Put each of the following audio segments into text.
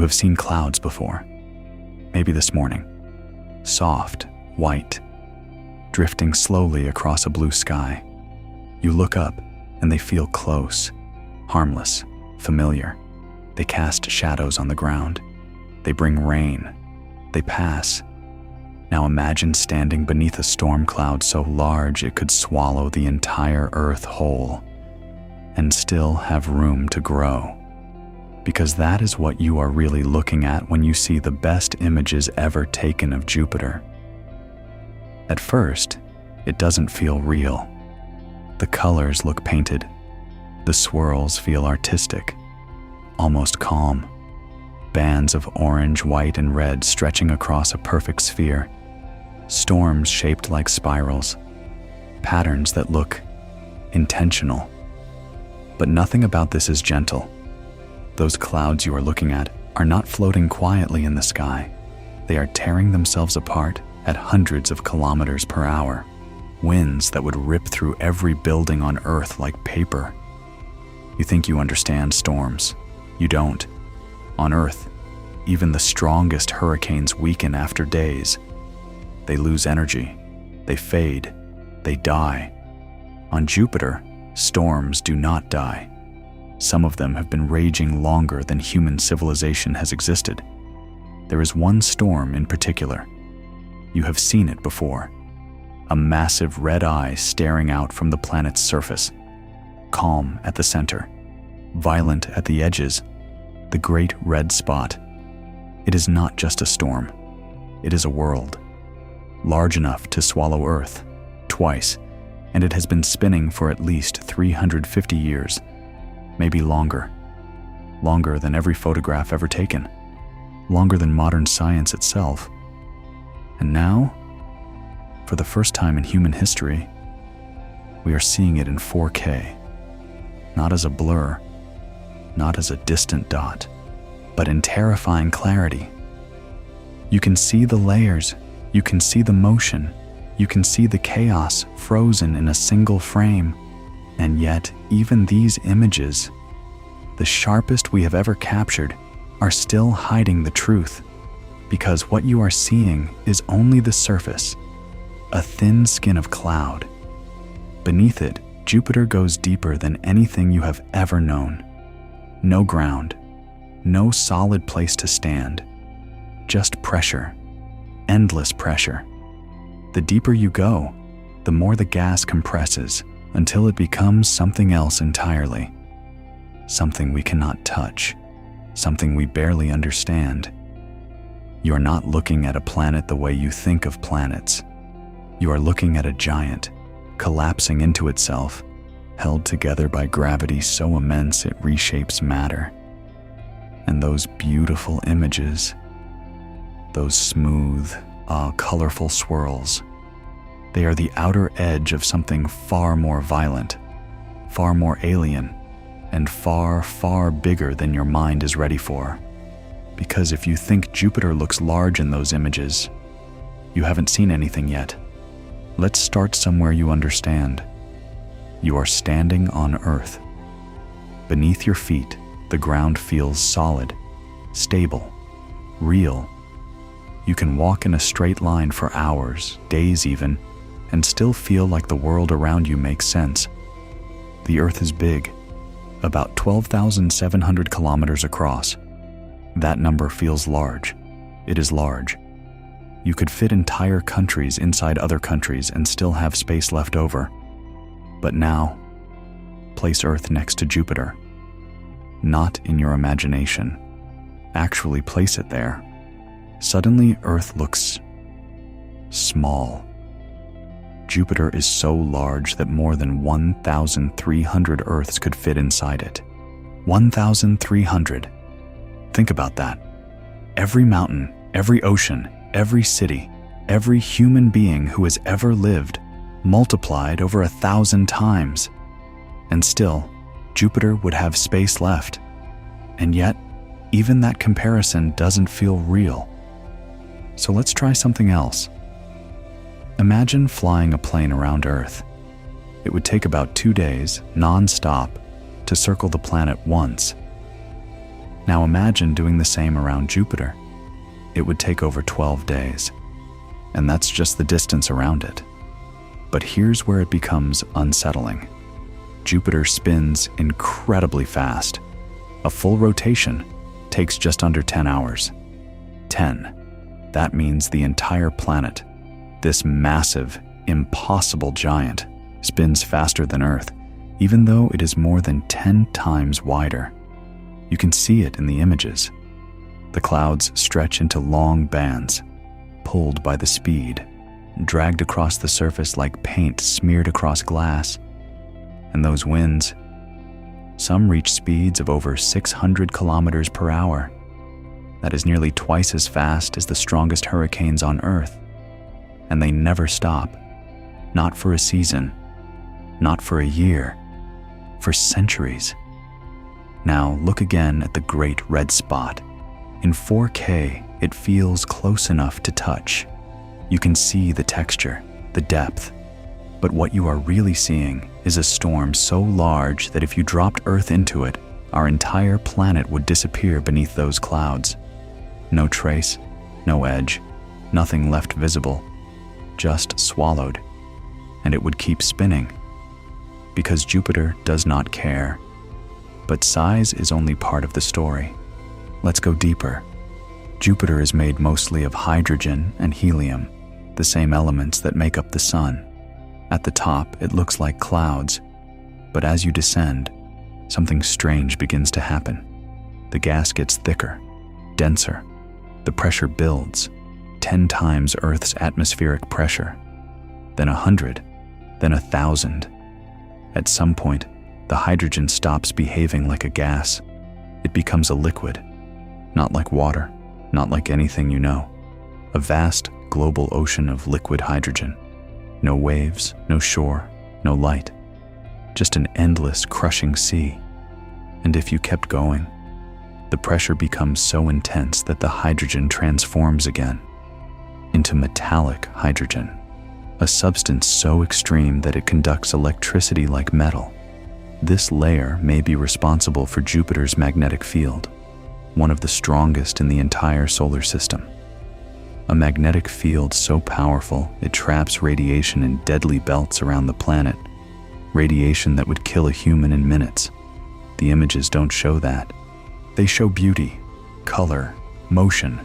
have seen clouds before. Maybe this morning. Soft, white, drifting slowly across a blue sky. You look up and they feel close, harmless, familiar. They cast shadows on the ground. They bring rain. They pass. Now imagine standing beneath a storm cloud so large it could swallow the entire earth whole and still have room to grow. Because that is what you are really looking at when you see the best images ever taken of Jupiter. At first, it doesn't feel real. The colors look painted. The swirls feel artistic, almost calm. Bands of orange, white, and red stretching across a perfect sphere. Storms shaped like spirals. Patterns that look intentional. But nothing about this is gentle. Those clouds you are looking at are not floating quietly in the sky. They are tearing themselves apart at hundreds of kilometers per hour. Winds that would rip through every building on Earth like paper. You think you understand storms. You don't. On Earth, even the strongest hurricanes weaken after days. They lose energy. They fade. They die. On Jupiter, storms do not die. Some of them have been raging longer than human civilization has existed. There is one storm in particular. You have seen it before. A massive red eye staring out from the planet's surface. Calm at the center. Violent at the edges. The great red spot. It is not just a storm. It is a world. Large enough to swallow Earth twice, and it has been spinning for at least 350 years. Maybe longer. Longer than every photograph ever taken. Longer than modern science itself. And now, for the first time in human history, we are seeing it in 4K. Not as a blur, not as a distant dot, but in terrifying clarity. You can see the layers, you can see the motion, you can see the chaos frozen in a single frame. And yet, even these images, the sharpest we have ever captured, are still hiding the truth. Because what you are seeing is only the surface, a thin skin of cloud. Beneath it, Jupiter goes deeper than anything you have ever known. No ground, no solid place to stand, just pressure, endless pressure. The deeper you go, the more the gas compresses, until it becomes something else entirely. Something we cannot touch, something we barely understand. You are not looking at a planet the way you think of planets. You are looking at a giant, collapsing into itself, held together by gravity so immense it reshapes matter. And those beautiful images, those smooth, colorful swirls, they are the outer edge of something far more violent, far more alien, and far, far bigger than your mind is ready for. Because if you think Jupiter looks large in those images, you haven't seen anything yet. Let's start somewhere you understand. You are standing on Earth. Beneath your feet, the ground feels solid, stable, real. You can walk in a straight line for hours, days even, and still feel like the world around you makes sense. The Earth is big, about 12,700 kilometers across. That number feels large. It is large. You could fit entire countries inside other countries and still have space left over. But now, place Earth next to Jupiter. Not in your imagination. Actually place it there. Suddenly, Earth looks small. Jupiter is so large that more than 1,300 Earths could fit inside it. 1,300. Think about that. Every mountain, every ocean, every city, every human being who has ever lived, multiplied over 1,000 times. And still, Jupiter would have space left. And yet, even that comparison doesn't feel real. So let's try something else. Imagine flying a plane around Earth. It would take about 2 days, non-stop, to circle the planet once. Now imagine doing the same around Jupiter. It would take over 12 days. And that's just the distance around it. But here's where it becomes unsettling. Jupiter spins incredibly fast. A full rotation takes just under 10 hours. 10. That means the entire planet, this massive, impossible giant, spins faster than Earth, even though it is more than 10 times wider. You can see it in the images. The clouds stretch into long bands, pulled by the speed, dragged across the surface like paint smeared across glass. And those winds, some reach speeds of over 600 kilometers per hour. That is nearly twice as fast as the strongest hurricanes on Earth. And they never stop. Not for a season, not for a year, for centuries. Now look again at the great red spot. In 4K, it feels close enough to touch. You can see the texture, the depth. But what you are really seeing is a storm so large that if you dropped Earth into it, our entire planet would disappear beneath those clouds. No trace, no edge, nothing left visible, just swallowed. And it would keep spinning. Because Jupiter does not care. But size is only part of the story. Let's go deeper. Jupiter is made mostly of hydrogen and helium, the same elements that make up the Sun. At the top, it looks like clouds, but as you descend, something strange begins to happen. The gas gets thicker, denser. The pressure builds, 10 times Earth's atmospheric pressure, then 100, then 1,000. At some point, the hydrogen stops behaving like a gas. It becomes a liquid, not like water, not like anything you know. A vast global ocean of liquid hydrogen. No waves, no shore, no light. Just an endless crushing sea. And if you kept going, the pressure becomes so intense that the hydrogen transforms again into metallic hydrogen, a substance so extreme that it conducts electricity like metal. This layer may be responsible for Jupiter's magnetic field, one of the strongest in the entire solar system. A magnetic field so powerful it traps radiation in deadly belts around the planet, radiation that would kill a human in minutes. The images don't show that. They show beauty, color, motion,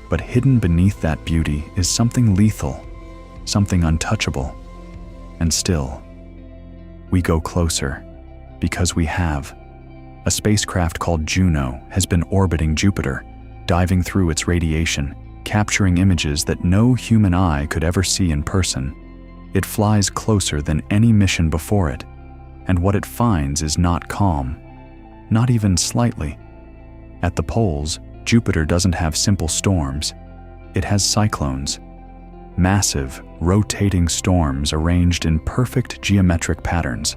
but hidden beneath that beauty is something lethal, something untouchable. And still, we go closer because we have. A spacecraft called Juno has been orbiting Jupiter, diving through its radiation, capturing images that no human eye could ever see in person. It flies closer than any mission before it, and what it finds is not calm, not even slightly. At the poles, Jupiter doesn't have simple storms. It has cyclones, massive, rotating storms arranged in perfect geometric patterns.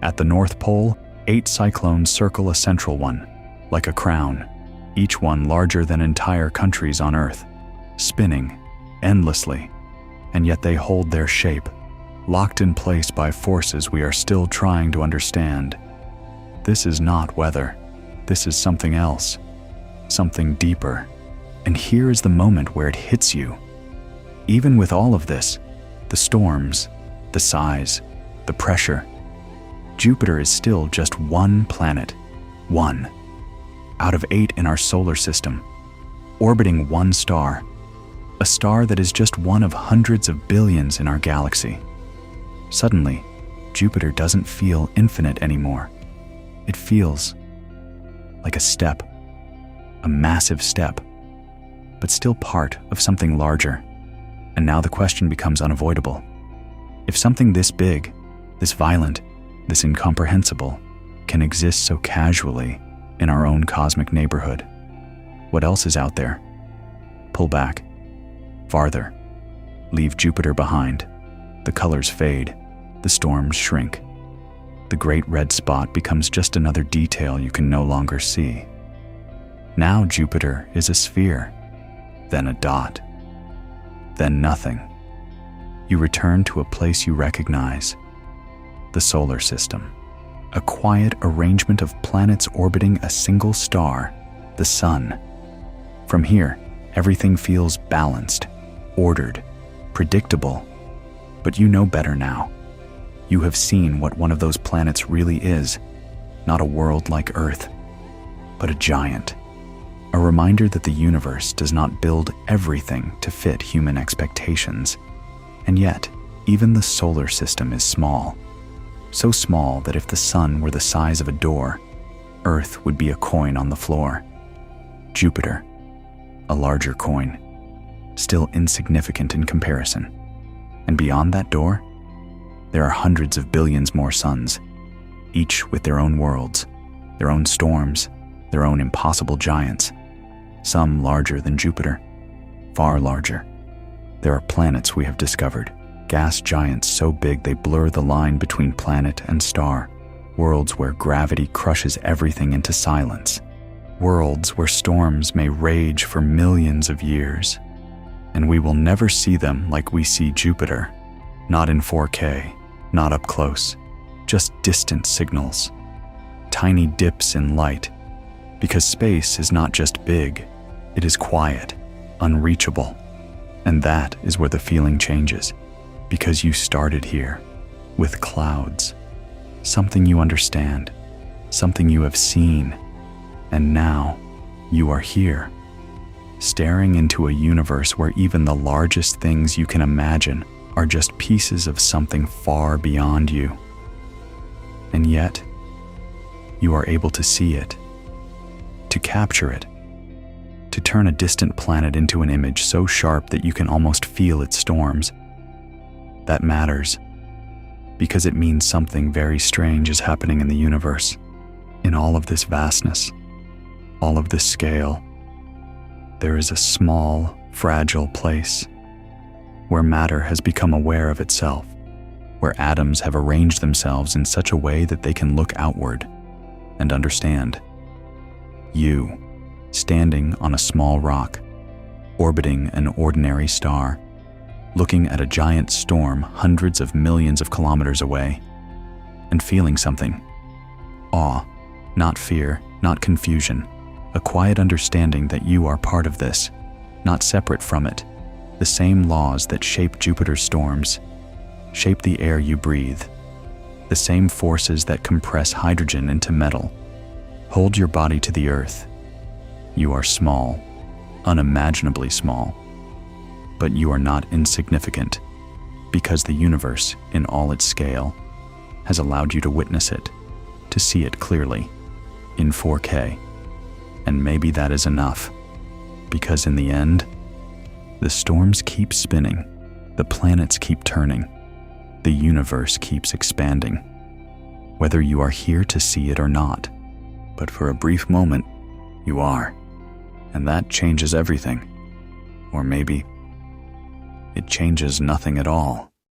At the North Pole, 8 cyclones circle a central one, like a crown, each one larger than entire countries on Earth, spinning endlessly, and yet they hold their shape, locked in place by forces we are still trying to understand. This is not weather. This is something else, something deeper. And here is the moment where it hits you. Even with all of this, the storms, the size, the pressure, Jupiter is still just one planet, one, out of 8 in our solar system, orbiting one star, a star that is just one of hundreds of billions in our galaxy. Suddenly, Jupiter doesn't feel infinite anymore. It feels like a step, a massive step, but still part of something larger. And now the question becomes unavoidable. If something this big, this violent, this incomprehensible, can exist so casually in our own cosmic neighborhood, what else is out there? Pull back, farther, leave Jupiter behind. The colors fade, the storms shrink. The great red spot becomes just another detail you can no longer see. Now Jupiter is a sphere, then a dot, then nothing. You return to a place you recognize, the solar system, a quiet arrangement of planets orbiting a single star, the sun. From here, everything feels balanced, ordered, predictable. But you know better now. You have seen what one of those planets really is, not a world like Earth, but a giant. A reminder that the universe does not build everything to fit human expectations. And yet, even the solar system is small. So small that if the sun were the size of a door, Earth would be a coin on the floor. Jupiter, a larger coin, still insignificant in comparison. And beyond that door, there are hundreds of billions more suns, each with their own worlds, their own storms, their own impossible giants, some larger than Jupiter, far larger. There are planets we have discovered, gas giants so big they blur the line between planet and star, worlds where gravity crushes everything into silence, worlds where storms may rage for millions of years. And we will never see them like we see Jupiter, not in 4K, not up close, just distant signals, tiny dips in light, because space is not just big, it is quiet, unreachable. And that is where the feeling changes, because you started here, with clouds, something you understand, something you have seen, and now you are here, staring into a universe where even the largest things you can imagine are just pieces of something far beyond you. And yet, you are able to see it, to capture it, to turn a distant planet into an image so sharp that you can almost feel its storms. That matters, because it means something very strange is happening in the universe. In all of this vastness, all of this scale, there is a small, fragile place where matter has become aware of itself, where atoms have arranged themselves in such a way that they can look outward and understand. You, standing on a small rock, orbiting an ordinary star, looking at a giant storm hundreds of millions of kilometers away, and feeling something. Awe, not fear, not confusion, a quiet understanding that you are part of this, not separate from it. The same laws that shape Jupiter's storms shape the air you breathe. The same forces that compress hydrogen into metal hold your body to the earth. You are small, unimaginably small, but you are not insignificant, because the universe, in all its scale, has allowed you to witness it, to see it clearly, in 4K. And maybe that is enough, because in the end, the storms keep spinning, the planets keep turning, the universe keeps expanding, whether you are here to see it or not. But for a brief moment, you are, and that changes everything. Or maybe it changes nothing at all.